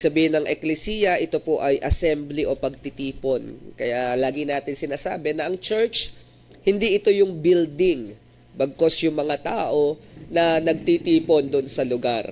Sabihin ng eklesiya, ito po ay assembly o pagtitipon. Kaya lagi natin sinasabi na ang church, hindi ito yung building, bagkos yung mga tao na nagtitipon doon sa lugar.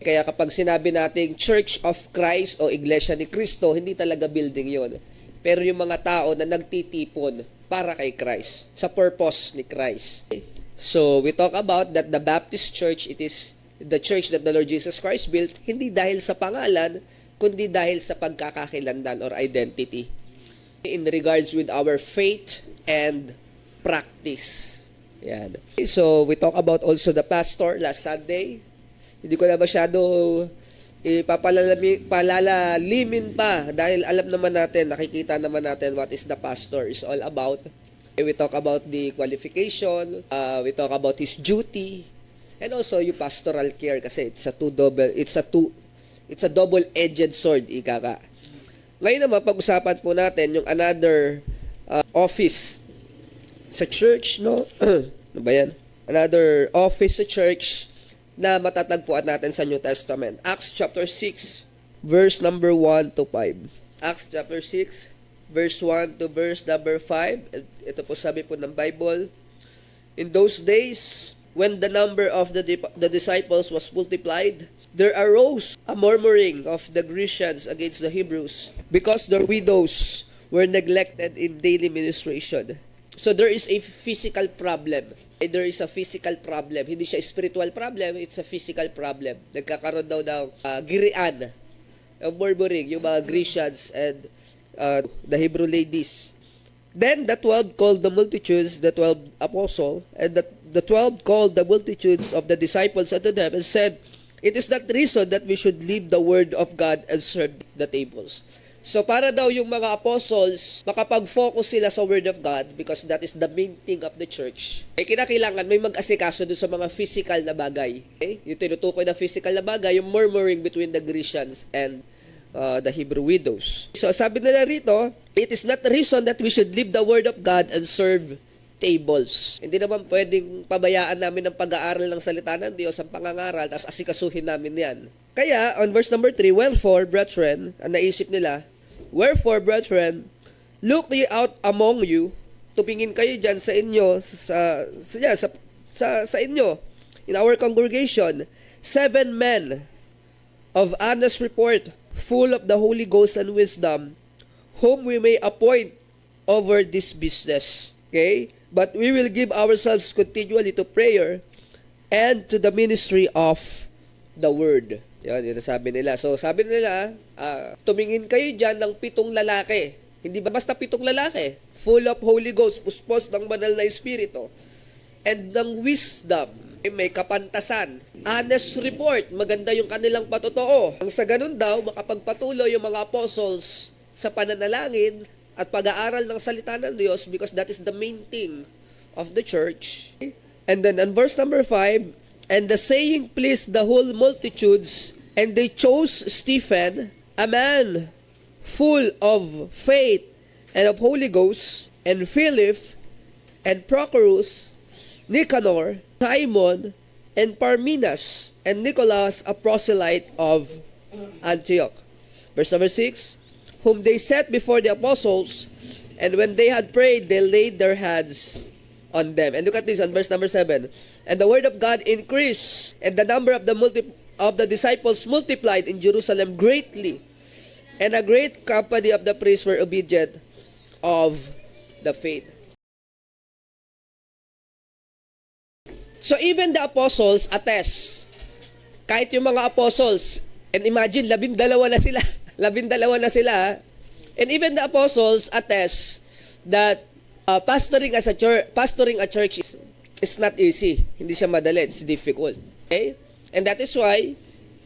Kaya kapag sinabi nating Church of Christ o Iglesia ni Cristo, hindi talaga building yon. Pero yung mga tao na nagtitipon para kay Christ, sa purpose ni Christ. So we talk about that the Baptist Church, it is the church that the Lord Jesus Christ built, hindi dahil sa pangalan, kundi dahil sa pagkakakilanlan or identity. In regards with our faith and practice. Yan. So, we talk about also the pastor last Sunday. Hindi ko na masyado palalimin pa dahil alam naman natin, nakikita naman natin what is the pastor is all about. We talk about the qualification, we talk about his duty, and also yung pastoral care kasi it's a double-edged sword, ika ka. Ngayon naman pag-usapan po natin yung another office sa church, no? Ano ba yan? Another office sa church na matatagpuan natin sa New Testament. Acts chapter 6, verse number 1 to 5. Acts chapter 6, verse 1 to verse number 5. Ito po sabi po ng Bible. In those days, when the number of the disciples was multiplied, there arose a murmuring of the Grecians against the Hebrews, because their widows were neglected in daily ministration. So there is a physical problem. There is a physical problem. Hindi siya spiritual problem, it's a physical problem. Nagkakaroon daw ng girian, murmuring, yung mga Grecians and the Hebrew ladies. Then the 12 called the multitudes, the 12 apostles, and the 12 called the multitudes of the disciples unto them and said, it is that reason that we should leave the word of God and serve the tables. So para daw yung mga apostles, makapag-focus sila sa word of God because that is the main thing of the church. Kinakailangan may mag-asikaso doon sa mga physical na bagay. Yung tinutukoy na physical na bagay, yung murmuring between the Grecians and the Hebrew widows. So sabi nila rito, it is not the reason that we should leave the word of God and serve tables. Hindi naman pwedeng pabayaan namin ang pag-aaral ng salita ng Diyos, ang pangangaral, tapos asikasuhin namin yan. Kaya, on verse number 3, wherefore, brethren, ang naisip nila, wherefore, brethren, look ye out among you, tumingin kayo dyan sa inyo, sa inyo, in our congregation, 7 men of honest report, full of the Holy Ghost and wisdom, whom we may appoint over this business. Okay? But we will give ourselves continually to prayer and to the ministry of the word. Yan sabi nila. So sabi nila, tumingin kayo dyan ng 7 lalaki. Hindi ba basta 7 lalaki? Full of Holy Ghost, puspos ng banal na Espiritu. And ng wisdom, may kapantasan. Honest report, maganda yung kanilang patotoo. Ang sa ganun daw, makapagpatuloy yung mga apostles sa pananalangin at pag-aaral ng salita ng Diyos because that is the main thing of the church. And then in verse number 5, and the saying pleased the whole multitudes, and they chose Stephen, a man full of faith and of Holy Ghost, and Philip, and Prochorus, Nicanor, Simon, and Parmenas, and Nicholas, a proselyte of Antioch. Verse number 6, whom they set before the apostles, and when they had prayed, they laid their hands on them. And look at this on verse number 7. And the word of God increased, and the number of the disciples multiplied in Jerusalem greatly, and a great company of the priests were obedient of the faith. So even the apostles attest. Kahit yung mga apostles, and imagine, 12 na sila. 12 na sila. And even the apostles attest that pastoring a church is not easy. Hindi siya madali. It's difficult. Okay? And that is why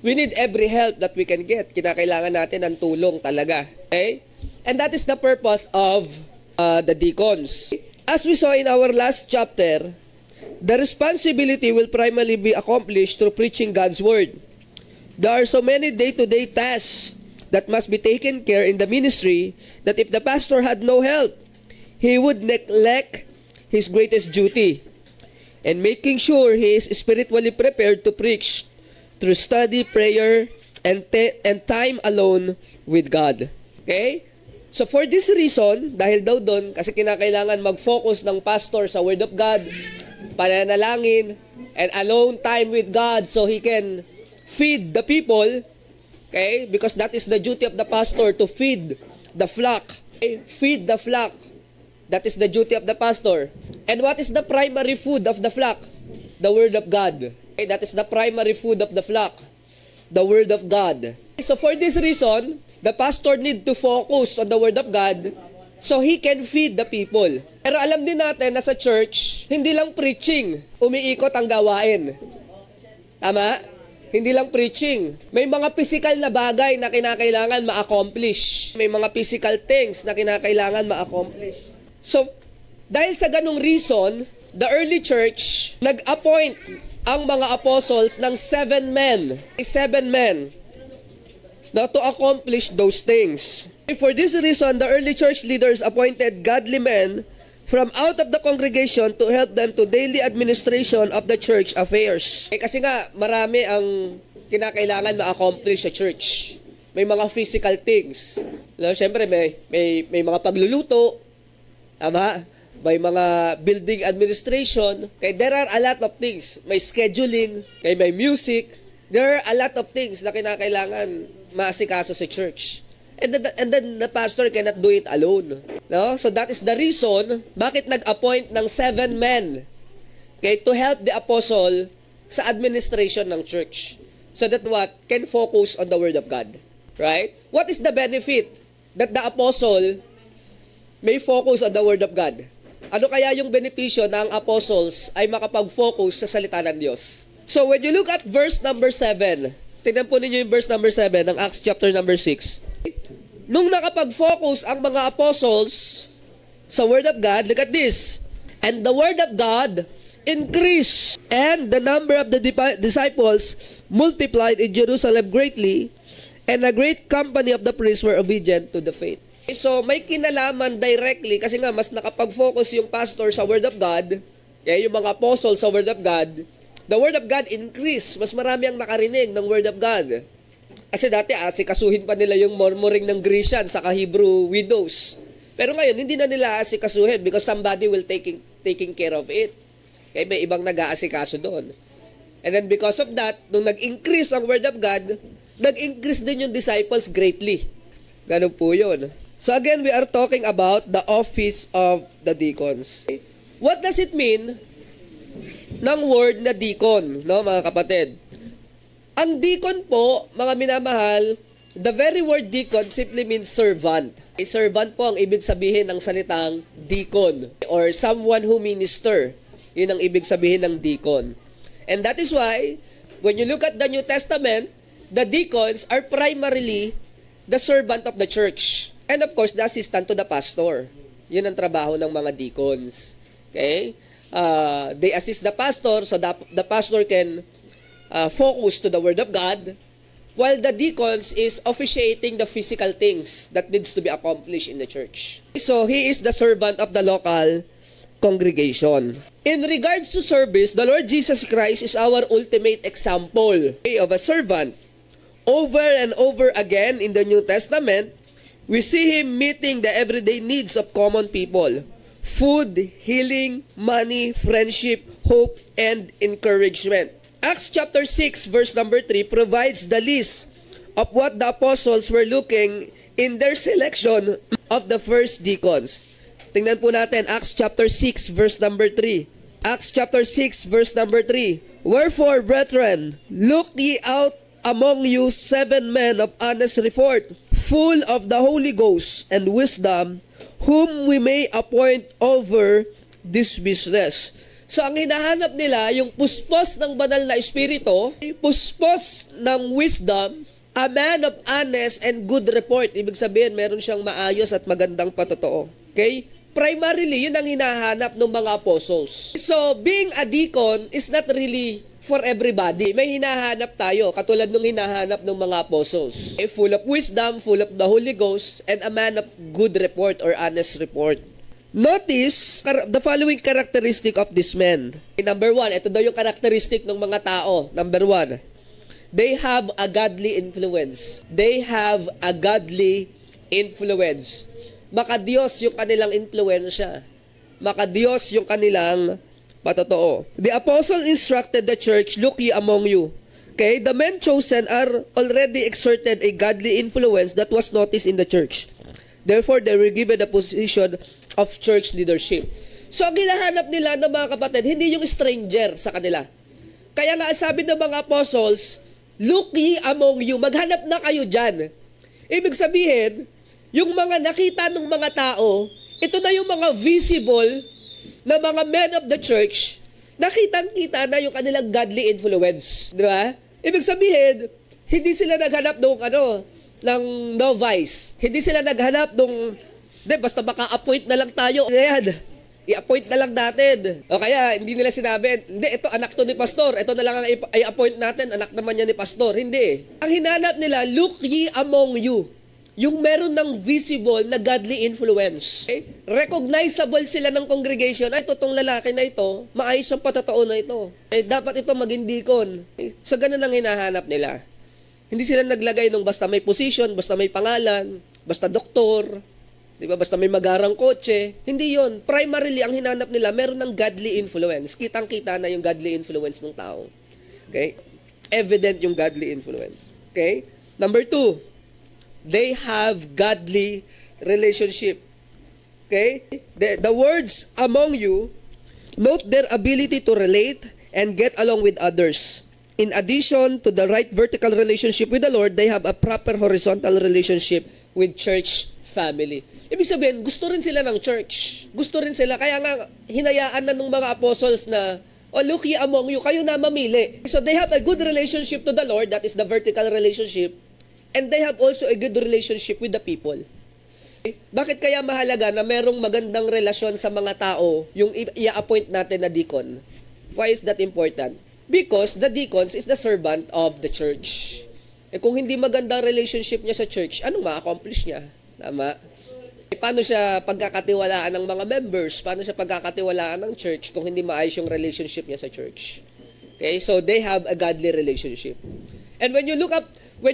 we need every help that we can get. Kinakailangan natin ng tulong talaga. Okay? And that is the purpose of the deacons. As we saw in our last chapter, the responsibility will primarily be accomplished through preaching God's word. There are so many day-to-day tasks that must be taken care in the ministry that if the pastor had no help, he would neglect his greatest duty and making sure he is spiritually prepared to preach through study, prayer, and time alone with God. Okay? So for this reason, dahil daw doon, kasi kinakailangan mag-focus ng pastor sa Word of God, pananalangin, and alone time with God so he can feed the people. Okay? Because that is the duty of the pastor, to feed the flock. Okay? Feed the flock. That is the duty of the pastor. And what is the primary food of the flock? The Word of God. Okay? That is the primary food of the flock. The Word of God. So for this reason, the pastor need to focus on the Word of God so he can feed the people. Pero alam din natin na sa church, hindi lang preaching, umiikot ang gawain. Tama? Hindi lang preaching. May mga physical na bagay na kinakailangan ma-accomplish. May mga physical things na kinakailangan ma-accomplish. So, dahil sa ganung reason, the early church nag-appoint ang mga apostles ng 7 men. 7 men now to accomplish those things. For this reason, the early church leaders appointed godly men from out of the congregation to help them to daily administration of the church affairs. Kasi nga, marami ang kinakailangan ma-accomplish sa church. May mga physical things. Siyempre, may mga pagluluto. Tama? May mga building administration. Kaya there are a lot of things. May scheduling. Kaya may music. There are a lot of things na kinakailangan maasikaso sa church. And then the pastor cannot do it alone. No? So that is the reason bakit nag-appoint ng 7 men, okay, to help the apostle sa administration ng church. So that what? Can focus on the Word of God. Right? What is the benefit that the apostle may focus on the Word of God? Ano kaya yung benepisyo na ang apostles ay makapag-focus sa salita ng Diyos? So when you look at verse number 7, tingnan po ninyo yung verse number 7 ng Acts chapter number 6. Nung nakapag-focus ang mga apostles sa Word of God, look at this. And the Word of God increased, and the number of the disciples multiplied in Jerusalem greatly, and a great company of the priests were obedient to the faith. So may kinalaman directly kasi nga mas nakapag-focus yung pastor sa Word of God, kaya yung mga apostles sa Word of God, the Word of God increased. Mas marami ang nakarinig ng Word of God. Kasi dati asikasuhin pa nila yung murmuring ng Grecian sa Hebrew widows. Pero ngayon, hindi na nila asikasuhin because somebody will taking care of it. Kaya may ibang nag-aasikaso doon. And then because of that, nung nag-increase ang Word of God, nag-increase din yung disciples greatly. Ganun po yun. So again, we are talking about the office of the deacons. What does it mean ng word na deacon, no, mga kapatid? Ang deacon po, mga minamahal, the very word deacon simply means servant. A servant po ang ibig sabihin ng salitang deacon or someone who minister. Yun ang ibig sabihin ng deacon. And that is why, when you look at the New Testament, the deacons are primarily the servant of the church. And of course, the assistant to the pastor. Yun ang trabaho ng mga deacons. Okay? They assist the pastor so the pastor can focus to the Word of God, while the deacons is officiating the physical things that needs to be accomplished in the church. So, he is the servant of the local congregation. In regards to service, the Lord Jesus Christ is our ultimate example of a servant. Over and over again in the New Testament, we see Him meeting the everyday needs of common people. Food, healing, money, friendship, hope, and encouragement. Acts chapter 6 verse number 3 provides the list of what the apostles were looking in their selection of the first deacons. Tingnan po natin Acts chapter 6 verse number 3. Acts chapter 6 verse number 3. Wherefore, brethren, look ye out among you 7 men of honest report, full of the Holy Ghost and wisdom, whom we may appoint over this business. So, ang hinahanap nila, yung puspos ng banal na espiritu, puspos ng wisdom, a man of honest and good report. Ibig sabihin, meron siyang maayos at magandang patotoo. Okay? Primarily, yun ang hinahanap ng mga apostles. So, being a deacon is not really for everybody. May hinahanap tayo, katulad nung hinahanap ng mga apostles. Okay? Full of wisdom, full of the Holy Ghost, and a man of good report or honest report. Notice the following characteristic of this man. Number 1, ito daw yung characteristic ng mga tao. Number 1, They have a godly influence. They have a godly influence. Makadiyos yung kanilang influensya. Makadiyos yung kanilang patotoo. The apostle instructed the church, look ye among you. Okay, the men chosen are already exerted a godly influence that was noticed in the church. Therefore, they were given the position of church leadership. So, ang hinahanap nila ng mga kapatid, hindi yung stranger sa kanila. Kaya nga, sabi ng mga apostles, look ye among you. Maghanap na kayo dyan. Ibig sabihin, yung mga nakita ng mga tao, ito na yung mga visible na mga men of the church, nakitang-kita na yung kanilang godly influence. Di ba? Ibig sabihin, hindi sila naghanap ng novice. Hindi sila naghanap basta maka-appoint na lang tayo. Ayan, i-appoint na lang natin. O kaya, hindi nila sinabi, hindi, ito anak to ni pastor. Ito na lang ang i-appoint natin, anak naman niya ni pastor. Hindi. Ang hinanap nila, look ye among you. Yung meron ng visible na godly influence. Okay? Recognizable sila ng congregation. Ay, itong lalaki na ito, maayos ang patotoo na ito. Dapat ito maging deacon. So, ganun ang hinahanap nila. Hindi sila naglagay ng basta may position, basta may pangalan, basta doktor, di ba? Basta may magarang kotse. Hindi yon. Primarily, ang hinanap nila, meron ng godly influence. Kitang-kita na yung godly influence ng tao. Okay? Evident yung godly influence. Okay? Number 2, they have godly relationship. Okay? The words among you, note their ability to relate and get along with others. In addition to the right vertical relationship with the Lord, they have a proper horizontal relationship with church family. Ibig sabihin, gusto rin sila ng church. Gusto rin sila. Kaya nga, hinayaan na ng mga apostles na, look ye among you, kayo na mamili. So they have a good relationship to the Lord, that is the vertical relationship, and they have also a good relationship with the people. Bakit kaya mahalaga na merong magandang relasyon sa mga tao yung i-appoint natin na deacon? Why is that important? Because the deacons is the servant of the church. Kung hindi magandang relationship niya sa church, anong ma-accomplish niya? Tama? Paano siya pagkakatiwalaan ng mga members? Paano siya pagkakatiwalaan ng church kung hindi maayos yung relationship niya sa church? Okay, so they have a godly relationship. And when you look at 1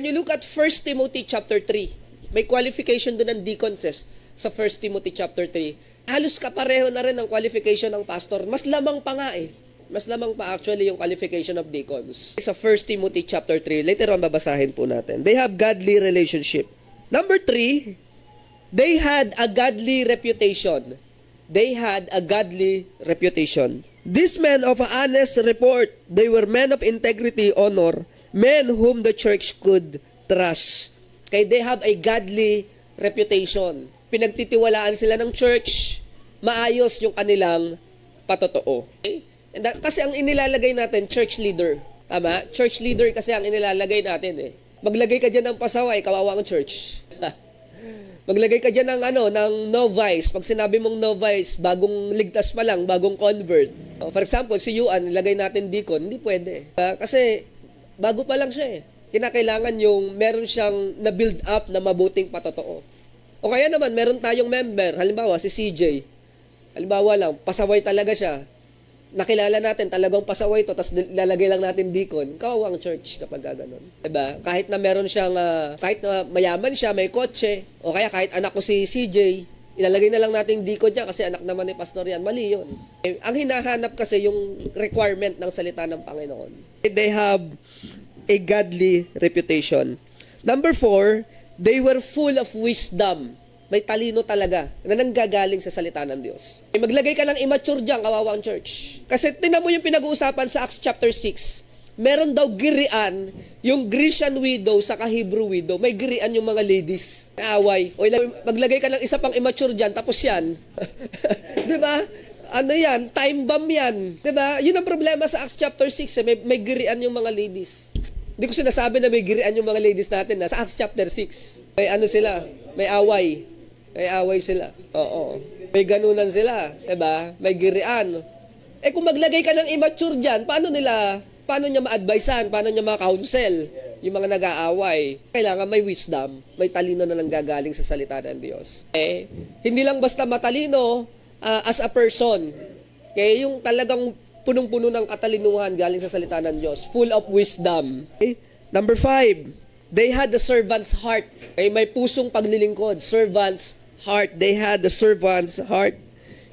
Timothy chapter 3, may qualification doon ng deacons sa 1 Timothy chapter 3. Halos kapareho na rin ang qualification ng pastor. Mas lamang pa nga eh. Mas lamang pa actually yung qualification of deacons. Sa 1 Timothy chapter 3, later on babasahin po natin. They have godly relationship. Number 3, they had a godly reputation. They had a godly reputation. These men of honest report, they were men of integrity, honor, men whom the church could trust. Okay, they have a godly reputation. Pinagtitiwalaan sila ng church, maayos yung kanilang patotoo. Okay? Kasi ang inilalagay natin, church leader. Tama? Church leader kasi ang inilalagay natin eh. Maglagay ka dyan ng pasaway, kawawa ang church. Maglagay ka dyan ng novice. Pag sinabi mong novice, bagong ligtas pa lang, bagong convert. For example, si Yuan, nilagay natin deacon, hindi pwede. Kasi bago pa lang siya eh. Kinakailangan yung meron siyang na-build up na mabuting patotoo. O kaya naman, meron tayong member, halimbawa si CJ. Halimbawa lang, pasaway talaga siya. Nakilala natin, talagang pasaway to, tapos lalagay lang natin deacon, kawawa ang church kapag gano'n. Diba? Kahit na meron siyang, kahit na mayaman siya, may kotse, o kaya kahit anak ko si CJ, ilalagay na lang natin deacon niya kasi anak naman ni pastor yan. Mali yun. Ang hinahanap kasi yung requirement ng salita ng Panginoon. They have a godly reputation. Number 4, they were full of wisdom. May talino talaga na nanggagaling sa salita ng Diyos. Maglagay ka ng immature dyan, kawawa ang church. Kasi tinan mo yung pinag-uusapan sa Acts chapter 6. Meron daw girian, yung Grecian widow sa Hebrew widow. May girian yung mga ladies. Away. O maglagay ka ng isa pang immature dyan, tapos yan. Diba? Ano yan? Time bomb yan. Diba? Yun ang problema sa Acts chapter 6. May girian yung mga ladies. Hindi ko sinasabi na may girian yung mga ladies natin. Sa Acts chapter 6. May ano sila? May away. May away sila. Oo. May ganunan sila. Diba? May girian. Kung maglagay ka ng immature dyan, paano niya ma-advisean? Paano niya ma-counsel? Yung mga nag-aaway. Kailangan may wisdom, may talino na nanggagaling sa salita ng Diyos. Hindi lang basta matalino as a person. Yung talagang punong-puno ng katalinuhan galing sa salita ng Diyos. Full of wisdom. Number 5, they had the servant's heart. Okay, may pusong paglilingkod. Servant's heart. They had the servant's heart.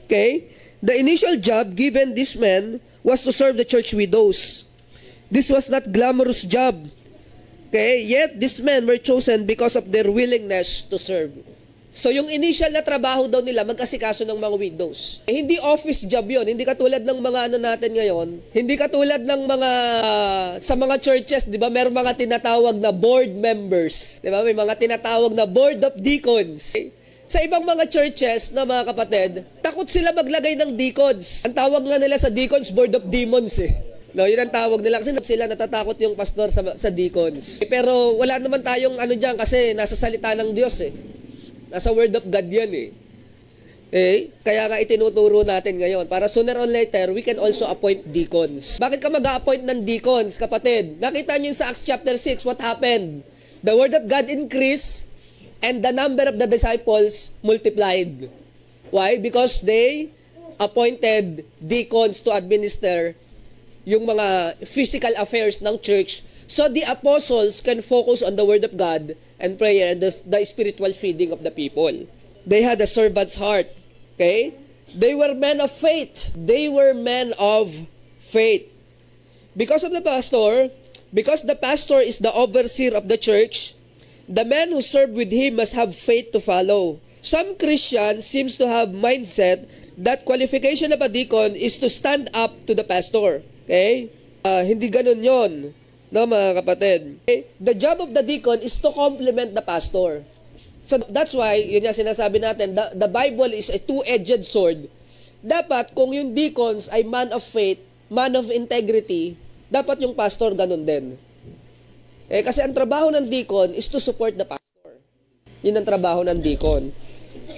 Okay? The initial job given these men was to serve the church widows. This was not glamorous job. Okay? Yet, these men were chosen because of their willingness to serve. So, yung initial na trabaho daw nila, mag-asikaso ng mga widows. Hindi office job yon. Hindi katulad ng mga ano natin ngayon. Hindi katulad ng mga, sa mga churches, di ba, meron mga tinatawag na board members. Di ba, may mga tinatawag na board of deacons. Sa ibang mga churches na mga kapatid, takot sila maglagay ng deacons. Ang tawag nga nila sa deacons, board of demons eh. No, yun ang tawag nila kasi sila natatakot yung pastor sa deacons. Pero wala naman tayong ano diyan kasi nasa salita ng Diyos eh. Nasa word of God yan eh. Kaya nga itinuturo natin ngayon. Para sooner or later, we can also appoint deacons. Bakit ka mag-a-appoint ng deacons, kapatid? Nakita niyo sa Acts chapter 6, what happened? The word of God increased and the number of the disciples multiplied. Why? Because they appointed deacons to administer yung mga physical affairs ng church. So the apostles can focus on the word of God and prayer and the spiritual feeding of the people. They had a servant's heart. Okay? They were men of faith. They were men of faith. Because of the pastor, because the pastor is the overseer of the church, the men who serve with him must have faith to follow. Some Christians seems to have mindset that qualification of a deacon is to stand up to the pastor. Okay? Hindi ganun yon. No, mga kapatid. Okay? The job of the deacon is to complement the pastor. So, that's why, yun yung sinasabi natin, the Bible is a two-edged sword. Dapat, kung yung deacons ay man of faith, man of integrity, dapat yung pastor ganun din. Kasi ang trabaho ng deacon is to support the pastor. Yun ang trabaho ng deacon.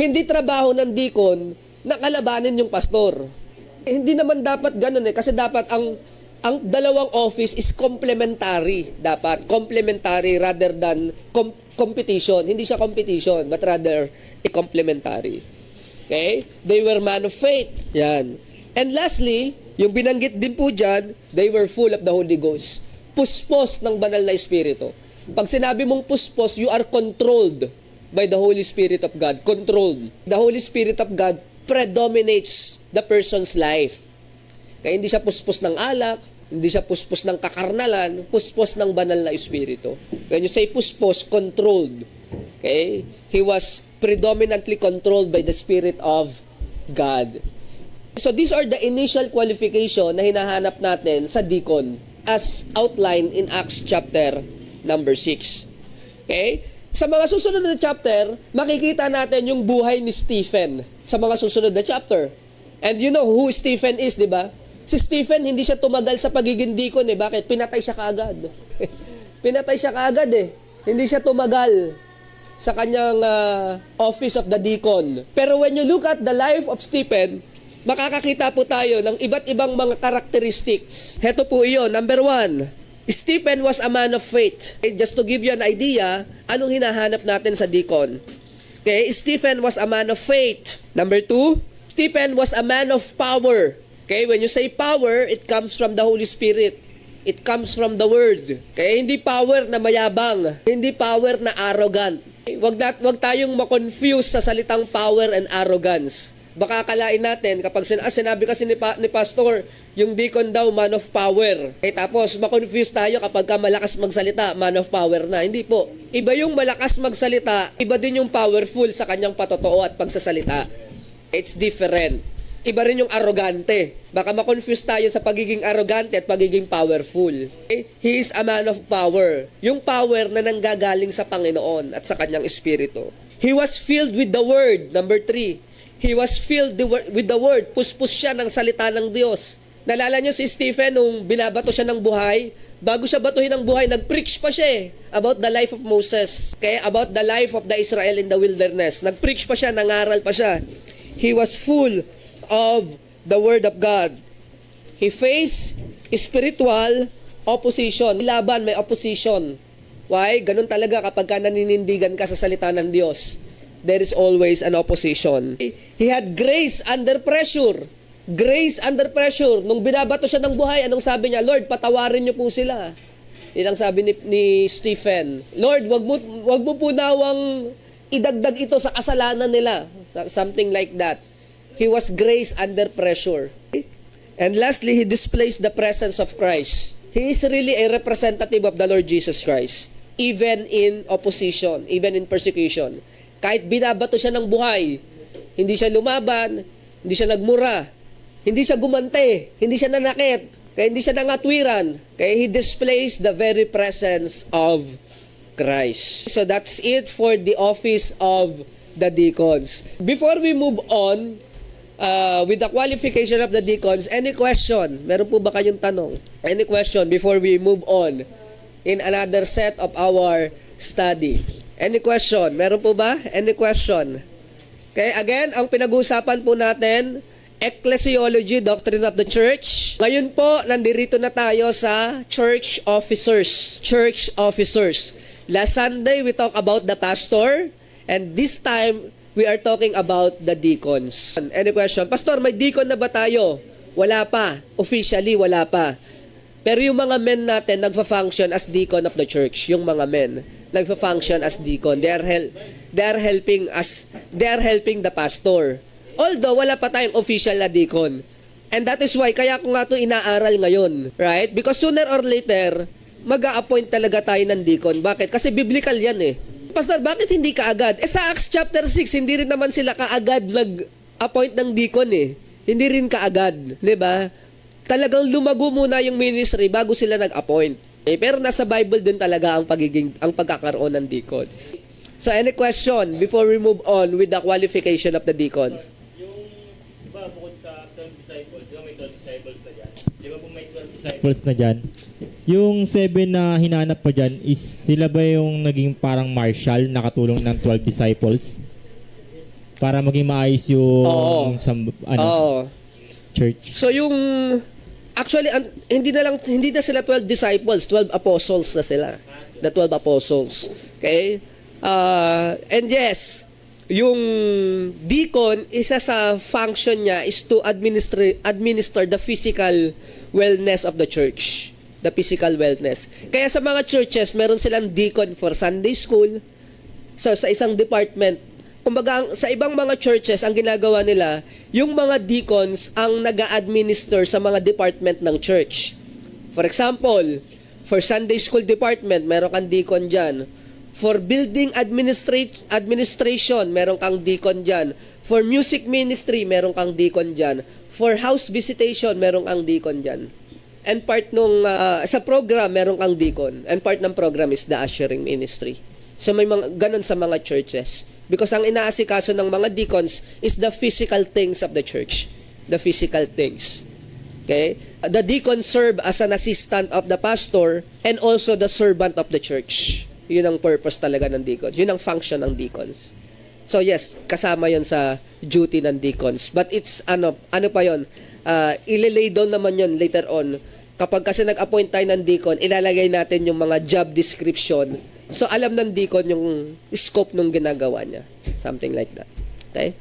Hindi trabaho ng deacon na kalabanin yung pastor. Hindi naman dapat ganun kasi dapat ang dalawang office is complementary. Dapat complementary rather than competition. Hindi siya competition, but rather a complementary. Okay? They were man of faith. Yan. And lastly, yung binanggit din po dyan, they were full of the Holy Ghost. Puspos ng banal na Espiritu. Pag sinabi mong puspos, you are controlled by the Holy Spirit of God. Controlled. The Holy Spirit of God predominates the person's life. Kaya hindi siya puspos ng alak, hindi siya puspos ng kakarnalan, puspos ng banal na Espiritu. When you say puspos, controlled. Okay? He was predominantly controlled by the Spirit of God. So these are the initial qualification na hinahanap natin sa deacon as outlined in Acts chapter number 6. Okay? Sa mga susunod na chapter, makikita natin yung buhay ni Stephen sa mga susunod na chapter. And you know who Stephen is, di ba? Si Stephen, hindi siya tumagal sa pagiging deacon eh. Bakit? Pinatay siya kaagad. Pinatay siya kaagad eh. Hindi siya tumagal sa kanyang office of the deacon. Pero when you look at the life of Stephen, makakakita po tayo ng iba't ibang mga characteristics. Heto po iyon. Number 1, Stephen was a man of faith. Okay, just to give you an idea, anong hinahanap natin sa deacon? Okay, Stephen was a man of faith. Number 2, Stephen was a man of power. Okay, when you say power, it comes from the Holy Spirit. It comes from the Word. Okay, hindi power na mayabang, hindi power na arrogant. Okay? Wag tayong ma-confuse sa salitang power and arrogance. Baka akalain natin kapag sinabi kasi ni pastor, yung deacon daw man of power. Okay, tapos ma-confuse tayo kapag malakas magsalita, man of power na. Hindi po. Iba yung malakas magsalita, iba din yung powerful sa kanyang patotoo at pagsasalita. It's different. Iba rin yung arrogante. Baka ma-confuse tayo sa pagiging arrogante at pagiging powerful. Okay? He is a man of power. Yung power na nanggagaling sa Panginoon at sa kanyang espiritu. He was filled with the Word. Number 3. He was filled with the Word. Puspos siya ng salita ng Diyos. Nalala nyo si Stephen nung binabato siya ng buhay? Bago siya batuhin ng buhay, nag-preach pa siya about the life of Moses. Okay? About the life of the Israel in the wilderness. Nag-preach pa siya, nangaral pa siya. He was full of the Word of God. He faced spiritual opposition. Laban, may opposition. Why? Ganun talaga kapag naninindigan ka sa salita ng Diyos. There is always an opposition. He had grace under pressure. Grace under pressure. Nung binabato siya ng buhay, anong sabi niya? Lord, patawarin niyo po sila. Yun ang sabi ni Stephen, Lord, wag mo po nawang idagdag ito sa kasalanan nila. Something like that. He was grace under pressure. And lastly, he displays the presence of Christ. He is really a representative of the Lord Jesus Christ. Even in opposition, even in persecution. Kahit binabato siya ng buhay, hindi siya lumaban, hindi siya nagmura, hindi siya gumante, hindi siya nanakit, kaya hindi siya nangatwiran. Kaya he displays the very presence of Christ. So that's it for the office of the deacons. Before we move on with the qualification of the deacons, any question? Meron po ba kayong tanong? Any question before we move on in another set of our study? Any question? Meron po ba? Any question? Okay, again, ang pinag-uusapan po natin, ecclesiology, doctrine of the church. Ngayon po, nandirito na tayo sa church officers. Church officers. Last Sunday, we talked about the pastor, and this time, we are talking about the deacons. Any question? Pastor, may deacon na ba tayo? Wala pa. Officially, wala pa. Pero yung mga men natin, nagfa-function as deacon of the church. Yung mga men, nagfa-function as deacon. They are helping the pastor. Although, wala pa tayong official na deacon. And that is why, kaya ko nga ito inaaral ngayon. Right? Because sooner or later, mag-a-appoint talaga tayo ng deacon. Bakit? Kasi biblical yan eh. Pastor, bakit hindi kaagad? Sa Acts chapter 6, hindi rin naman sila kaagad nag-appoint ng deacon eh. Hindi rin kaagad. Diba? Talagang lumago muna yung ministry bago sila nag-appoint. Pero nasa Bible din talaga ang pagkakaroon ng deacons. So any question before we move on with the qualification of the deacons? Yung, diba, bukod sa 12 disciples, diba may 12 disciples na dyan? Diba kung may 12 disciples na dyan, yung 7 na hinanap pa dyan, is sila ba yung naging parang marshal, nakatulong ng 12 disciples? Para maging maayos yung church? So yung, actually, hindi na sila 12 disciples, 12 apostles na sila. The 12 apostles. Okay? And yes, yung deacon, isa sa function niya is to administer the physical wellness of the church. The physical wellness. Kaya sa mga churches, meron silang deacon for Sunday school. So, sa isang department. Kumbaga, sa ibang mga churches, ang ginagawa nila, yung mga deacons ang nag-a-administer sa mga department ng church. For example, for Sunday school department, meron kang deacon dyan. For building administration, meron kang deacon dyan. For music ministry, meron kang deacon dyan. For house visitation, meron kang deacon dyan. And part nung, sa program, meron kang deacon. And part ng program is the ushering ministry. So may mga, ganun sa mga churches. Because ang inaasikaso ng mga deacons is the physical things of the church. The physical things. Okay? The deacon serve as an assistant of the pastor and also the servant of the church. Yun ang purpose talaga ng deacons. Yun ang function ng deacons. So yes, kasama yon sa duty ng deacons. But it's, ano pa yon? Ililay down naman yon later on. Kapag kasi nag-appoint tayo ng deacon, ilalagay natin yung mga job description. So, alam ng deacon yung scope ng ginagawa niya. Something like that. Okay?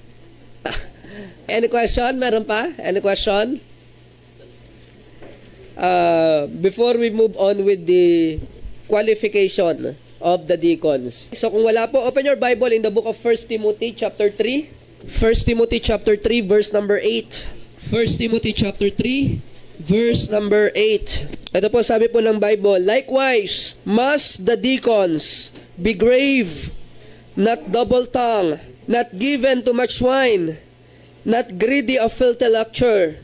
Any question? Meron pa? Any question? Before we move on with the qualification of the deacons. So, kung wala po, open your Bible in the book of 1 Timothy chapter 3. 1 Timothy chapter 3, verse number 8. 1 Timothy chapter 3, verse number 8. Ito po sabi po ng Bible, likewise, must the deacons be grave, not double-tongued, not given to much wine, not greedy of filthy lucre,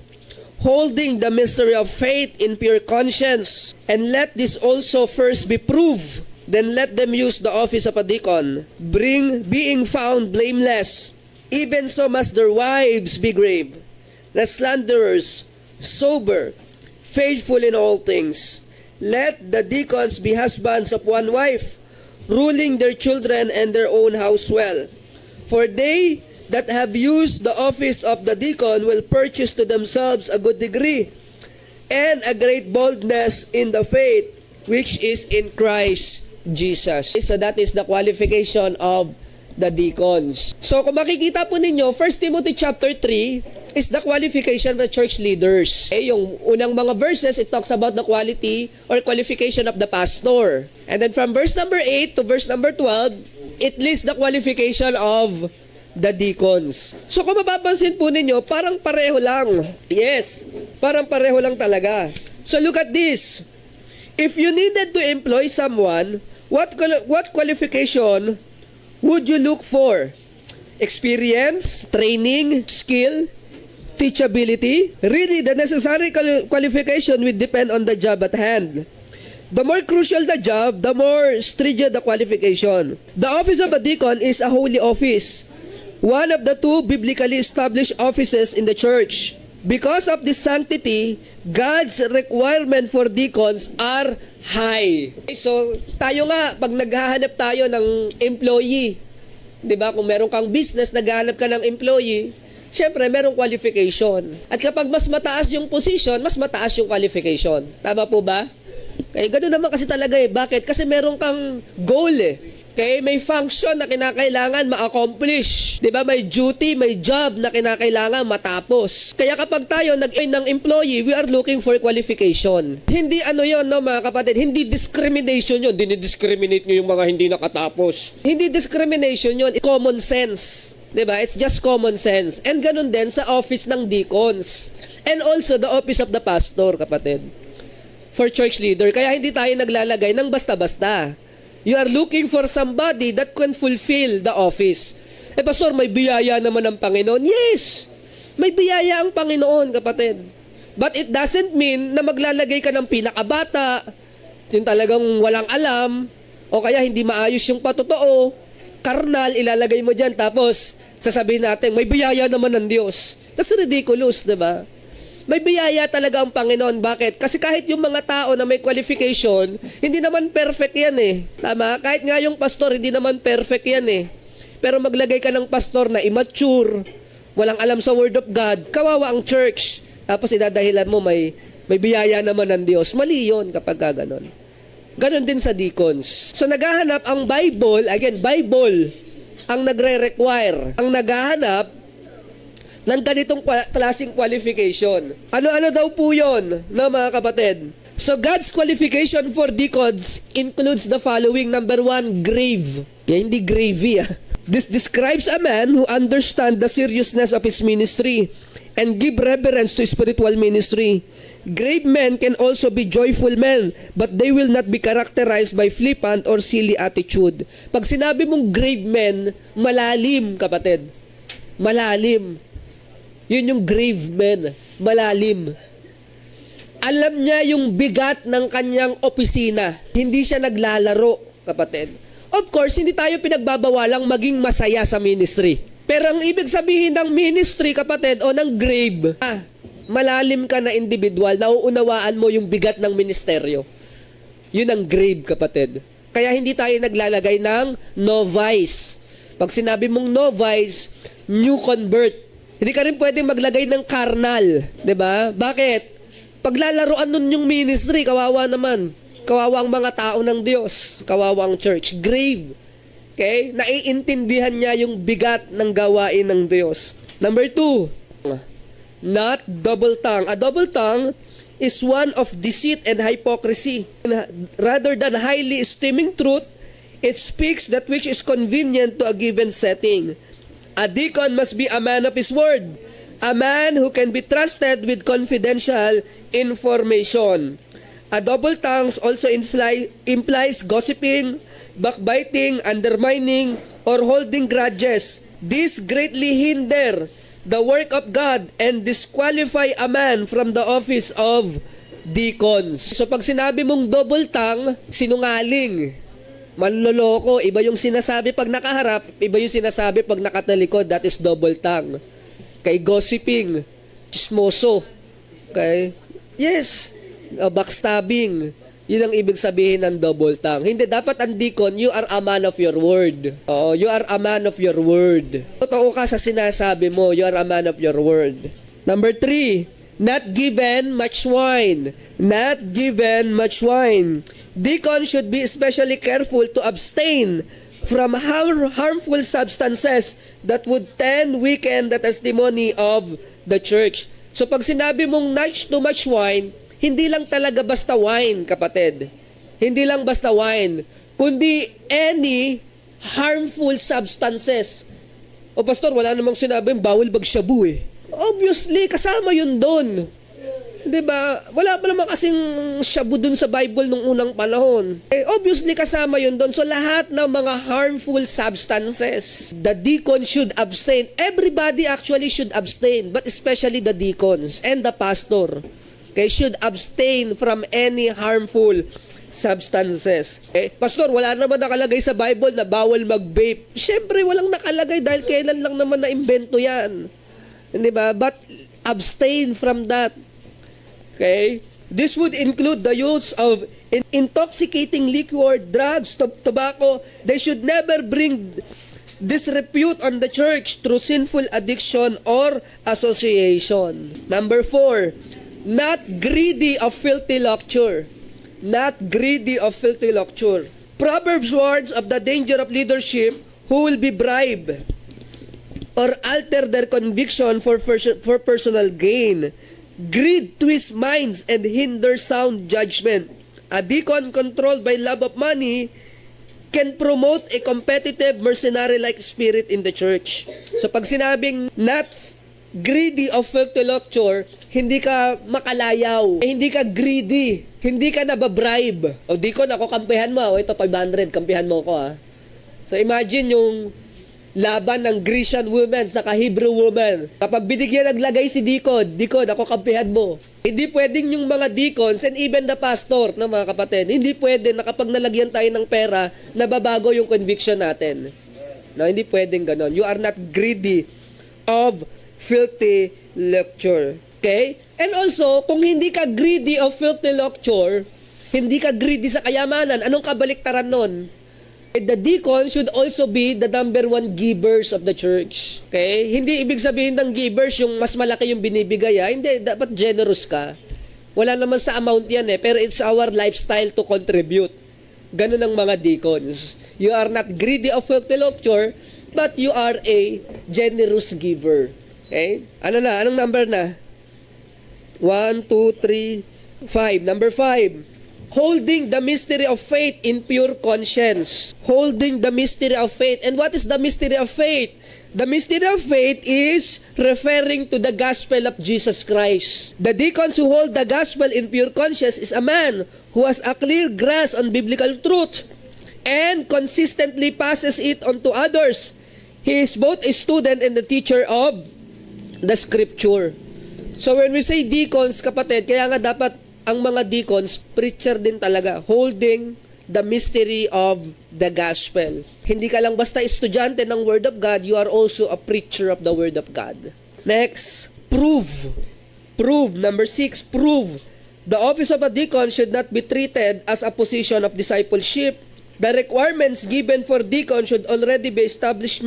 holding the mystery of faith in pure conscience, and let this also first be proved, then let them use the office of a deacon, being found blameless. Even so must their wives be grave, not slanderers, sober, faithful in all things. Let the deacons be husbands of one wife, ruling their children and their own house well. For they that have used the office of the deacon will purchase to themselves a good degree and a great boldness in the faith which is in Christ Jesus. So that is the qualification of the deacons. So kung makikita po ninyo, 1 Timothy chapter 3, is the qualification of the church leaders. Okay, yung unang mga verses, it talks about the quality or qualification of the pastor. And then from verse number 8 to verse number 12, it lists the qualification of the deacons. So kung mapapansin po ninyo, parang pareho lang. Yes, parang pareho lang talaga. So look at this. If you needed to employ someone, what qualification would you look for? Experience, training, skill, teachability? Really, the necessary qualification will depend on the job at hand. The more crucial the job, the more stringent the qualification. The office of a deacon is a holy office, one of the two biblically established offices in the church. Because of this sanctity, God's requirement for deacons are high. So, tayo nga, pag naghahanap tayo ng employee, di ba, kung meron kang business, naghahanap ka ng employee, syempre, merong qualification. At kapag mas mataas yung position, mas mataas yung qualification. Tama po ba? Kaya ganoon naman kasi talaga eh. Bakit? Kasi meron kang goal eh. Kaya may function na kinakailangan ma-accomplish. Di ba? May duty, may job na kinakailangan matapos. Kaya kapag tayo nag-join ng employee, we are looking for qualification. Hindi ano yon, no, mga kapatid? Hindi discrimination yun. Dinidiscriminate nyo yung mga hindi nakatapos. Hindi discrimination yun. It's common sense. Diba? It's just common sense. And ganun din sa office ng deacons. And also the office of the pastor, kapatid. For church leader. Kaya hindi tayo naglalagay ng basta-basta. You are looking for somebody that can fulfill the office. Eh, pastor, may biyaya naman ng Panginoon. Yes! May biyaya ang Panginoon, kapatid. But it doesn't mean na maglalagay ka ng pinakabata, yung talagang walang alam, o kaya hindi maayos yung patotoo, karnal, ilalagay mo dyan, tapos sasabihin natin, may biyaya naman ng Diyos. That's ridiculous, diba? May biyaya talaga ang Panginoon. Bakit? Kasi kahit yung mga tao na may qualification, hindi naman perfect yan eh. Tama? Kahit nga yung pastor, hindi naman perfect yan eh. Pero maglagay ka ng pastor na immature, walang alam sa Word of God, kawawa ang church. Tapos idadahilan mo, may biyaya naman ng Diyos. Mali yun kapag gano'n. Ganon din sa deacons. So naghahanap ang Bible, again, Bible, ang nagre-require, ang naghahanap ng ganitong klaseng qualification. Ano-ano daw po yun, no, mga kapatid? So God's qualification for deacons includes the following. Number 1, grave. Hindi gravy. This describes a man who understands the seriousness of his ministry and give reverence to spiritual ministry. Grave men can also be joyful men, but they will not be characterized by flippant or silly attitude. Pag sinabi mong grave men, malalim, kapatid. Malalim. Yun yung grave men. Malalim. Alam niya yung bigat ng kanyang opisina. Hindi siya naglalaro, kapatid. Of course, hindi tayo pinagbabawalang maging masaya sa ministry. Pero ang ibig sabihin ng ministry, kapatid, o ng grave, malalim ka na individual, nauunawaan mo yung bigat ng ministeryo. Yun ang grave, kapatid. Kaya hindi tayo naglalagay ng novice. Pag sinabi mong novice, new convert. Hindi ka rin pwedeng maglagay ng carnal. 'Di ba? Bakit? Paglalaruan nun yung ministry, kawawa naman. Kawawa ang mga tao ng Diyos. Kawawa ang church. Grave. Okay? Naiintindihan niya yung bigat ng gawain ng Diyos. Number 2, not double tongue. A double tongue is one of deceit and hypocrisy. Rather than highly esteeming truth, it speaks that which is convenient to a given setting. A deacon must be a man of his word, a man who can be trusted with confidential information. A double tongue also implies gossiping, backbiting, undermining, or holding grudges. This greatly hinder the work of God and disqualify a man from the office of deacons. So pag sinabi mong double tongue, sinungaling, manloloko, iba yung sinasabi pag nakaharap, iba yung sinasabi pag nakatalikod, that is double tongue. Kay gossiping, chismoso, okay? Yes, backstabbing, yun ang ibig sabihin ng double tongue. Hindi, dapat ang deacon, you are a man of your word. Oo, you are a man of your word. Totoo ka sa sinasabi mo, you are a man of your word. Number 3, not given much wine. Not given much wine. Deacon should be especially careful to abstain from harmful substances that would tend weaken the testimony of the church. So pag sinabi mong not too much wine, hindi lang talaga basta wine, kapatid. Hindi lang basta wine, kundi any harmful substances. O pastor, wala namang sinabing bawal magshabu eh. Obviously, kasama yun doon. Diba? Wala pa naman kasing shabu dun sa Bible nung unang panahon. Obviously, kasama yun doon. So, lahat ng mga harmful substances, the deacon should abstain. Everybody actually should abstain, but especially the deacons and the pastor. Okay, should abstain from any harmful substances. Pastor, wala naman nakalagay sa Bible na bawal mag-vape. Siyempre, walang nakalagay dahil kailan lang naman na-imbento yan. Diba? But abstain from that. Okay? This would include the use of intoxicating liquor, drugs, tobacco. They should never bring disrepute on the church through sinful addiction or association. Number 4, not greedy of filthy lucre. Not greedy of filthy lucre. Proverbs warns of the danger of leadership who will be bribed or alter their conviction for personal gain. Greed twists minds and hinders sound judgment. A deacon controlled by love of money can promote a competitive, mercenary-like spirit in the church. So pag sinabing not greedy of filthy lucre, hindi ka makalayaw, hindi ka greedy, hindi ka nababribe. O deacon, ako kampihan mo, o ito 500, kampihan mo ko ha. So imagine yung laban ng Grecian woman sa Hebrew woman. Kapag binigyan naglagay si Deacon, ako kampihan mo. Hindi pwedeng yung mga deacons and even the pastor na mga kapatid, hindi pwede na kapag nalagyan tayo ng pera, nababago yung conviction natin. No, hindi pwedeng ganon. You are not greedy of filthy lucre. Okay? And also, kung hindi ka greedy of filthy lucre, hindi ka greedy sa kayamanan, anong kabaliktaran nun? The deacon should also be the number 1 givers of the church. Okay? Hindi ibig sabihin ng givers yung mas malaki yung binibigay. Hindi, dapat generous ka. Wala naman sa amount yan pero it's our lifestyle to contribute. Ganun ang mga deacons. You are not greedy of filthy lucre, but you are a generous giver. Okay? Ano na? Anong number na? 1, 2, 3, 5. Number 5. Holding the mystery of faith in pure conscience. Holding the mystery of faith. And what is the mystery of faith? The mystery of faith is referring to the gospel of Jesus Christ. The deacons who hold the gospel in pure conscience is a man who has a clear grasp on biblical truth and consistently passes it on to others. He is both a student and a teacher of the scripture. So when we say deacons, kapatid, kaya nga dapat ang mga deacons, preacher din talaga, holding the mystery of the gospel. Hindi ka lang basta estudyante ng Word of God, you are also a preacher of the Word of God. Next, prove. Prove. Number 6, prove. The office of a deacon should not be treated as a position of discipleship. The requirements given for deacon should already be established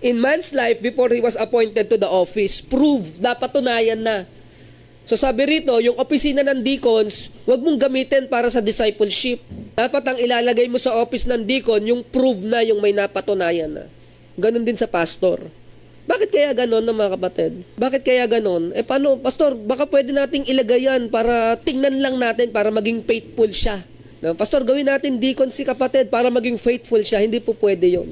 in man's life before he was appointed to the office. Prove. Napatunayan na. So sabi rito, yung opisina ng deacons, huwag mong gamitin para sa discipleship. Dapat ang ilalagay mo sa office ng deacon, yung prove na, yung may napatunayan na. Ganon din sa pastor. Bakit kaya ganon na mga kapatid? Bakit kaya ganon? Paano, pastor, baka pwede nating ilagay yan para tingnan lang natin para maging faithful siya. No, pastor, gawin natin deacon si kapatid para maging faithful siya. Hindi po pwede yon.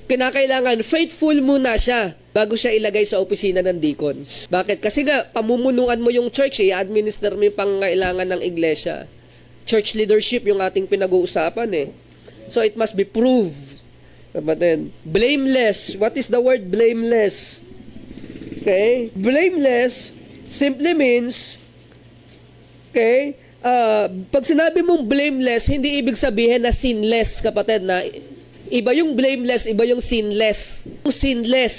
Kinakailangan, faithful muna siya bago siya ilagay sa opisina ng deacons. Bakit? Kasi nga, pamumunuan mo yung church, i-administer mo yung pangangailangan ng iglesia. Church leadership yung ating pinag-uusapan So, it must be proved. Kapatid. Blameless. What is the word blameless? Okay? Blameless simply means, okay, pag sinabi mong blameless, hindi ibig sabihin na sinless, kapatid, na iba yung blameless, iba yung sinless. Yung sinless.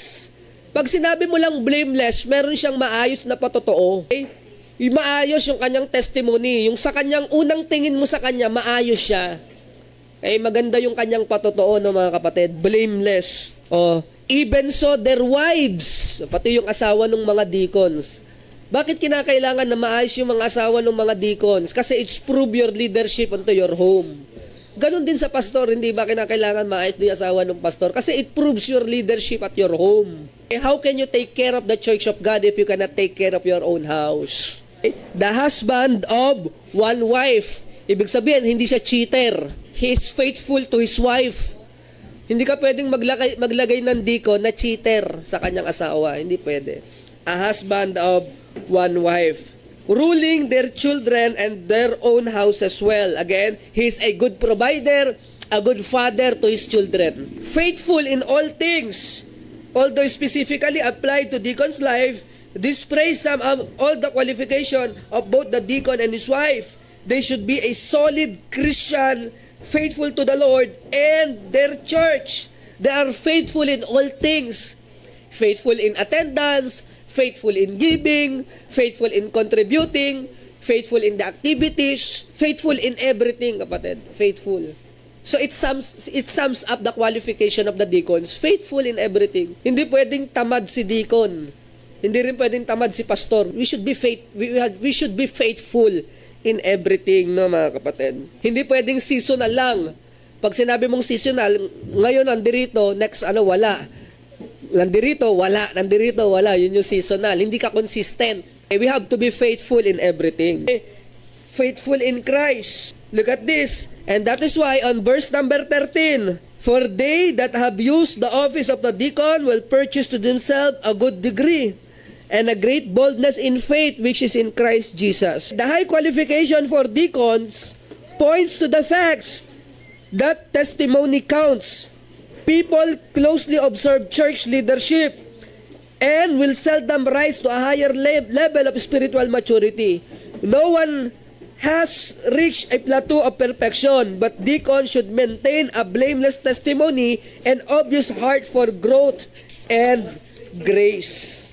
Pag sinabi mo lang blameless, meron siyang maayos na patotoo. Okay? Yung maayos yung kanyang testimony. Yung sa kanyang unang tingin mo sa kanya, maayos siya. Maganda yung kanyang patotoo, no, mga kapatid. Blameless. Even so, their wives, pati yung asawa ng mga deacons. Bakit kinakailangan na maayos yung mga asawa ng mga deacons? Kasi it's prove your leadership unto your home. Ganon din sa pastor, hindi ba kinakailangan maayos din asawa ng pastor? Kasi it proves your leadership at your home. How can you take care of the church of God if you cannot take care of your own house? The husband of one wife. Ibig sabihin, hindi siya cheater. He is faithful to his wife. Hindi ka pwedeng maglagay ng deacon na cheater sa kanyang asawa. Hindi pwede. A husband of one wife. Ruling their children and their own house as well. Again, he is a good provider, a good father to his children. Faithful in all things. Although specifically applied to deacon's life, this praise some of all the qualification of both the deacon and his wife. They should be a solid Christian, faithful to the Lord and their church. They are faithful in all things. Faithful in attendance, faithful in giving, faithful in contributing, faithful in the activities, faithful in everything, kapatid. Faithful. So it sums up the qualification of the deacons. Faithful in everything. Hindi pwedeng tamad si deacon. Hindi rin pwedeng tamad si pastor. We should be faithful in everything, no, mga kapatid. Hindi pwedeng seasonal lang. Pag sinabi mong seasonal, ngayon nandirito, next wala. Nandirito, wala. Nandirito, wala. Yun yung seasonal. Hindi ka consistent. We have to be faithful in everything. Faithful in Christ. Look at this. And that is why on verse number 13, for they that have used the office of the deacon will purchase to themselves a good degree and a great boldness in faith which is in Christ Jesus. The high qualification for deacons points to the facts that testimony counts. People closely observe church leadership and will seldom rise to a higher level of spiritual maturity. No one has reached a plateau of perfection, but deacons should maintain a blameless testimony and obvious heart for growth and grace.